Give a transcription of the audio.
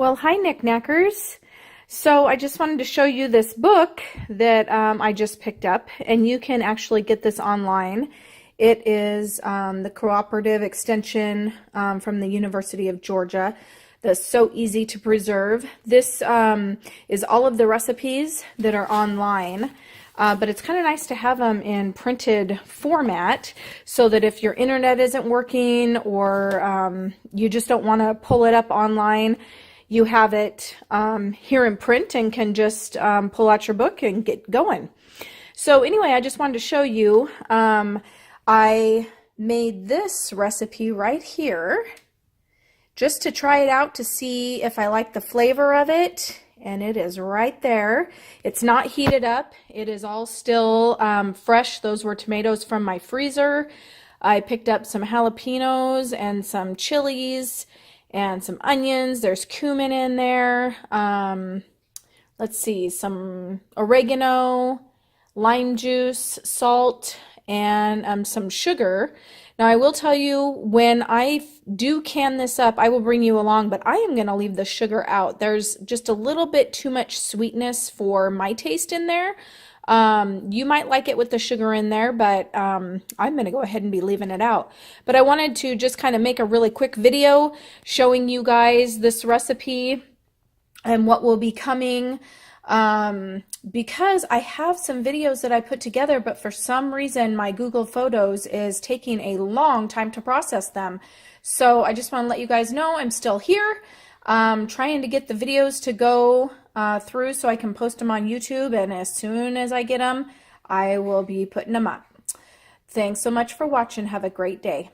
Well, hi, NicNackers. So I just wanted to show you this book that I just picked up, and you can actually get this online. It is the Cooperative Extension from the University of Georgia. That's so easy to preserve. This is all of the recipes that are online. But it's kind of nice to have them in printed format so that if your internet isn't working or you just don't want to pull it up online, you have it here in print and can just pull out your book and get going. So anyway, I just wanted to show you, I made this recipe right here just to try it out to see if I like the flavor of it. And it is right there. It's not heated up. It is all still fresh. Those were tomatoes from my freezer. I picked up some jalapenos and some chilies and some onions. There's cumin in there. Let's see, some oregano, lime juice, salt, and some sugar. Now I will tell you, when I do can this up, I will bring you along, but I am going to leave the sugar out. There's just a little bit too much sweetness for my taste in there. You might like it with the sugar in there, but I'm going to go ahead and be leaving it out. But I wanted to just kind of make a really quick video showing you guys this recipe and what will be coming. Because I have some videos that I put together, but for some reason my Google Photos is taking a long time to process them. So I just want to let you guys know I'm still here, trying to get the videos to go through so I can post them on YouTube, and as soon as I get them, I will be putting them up. Thanks so much for watching. Have a great day.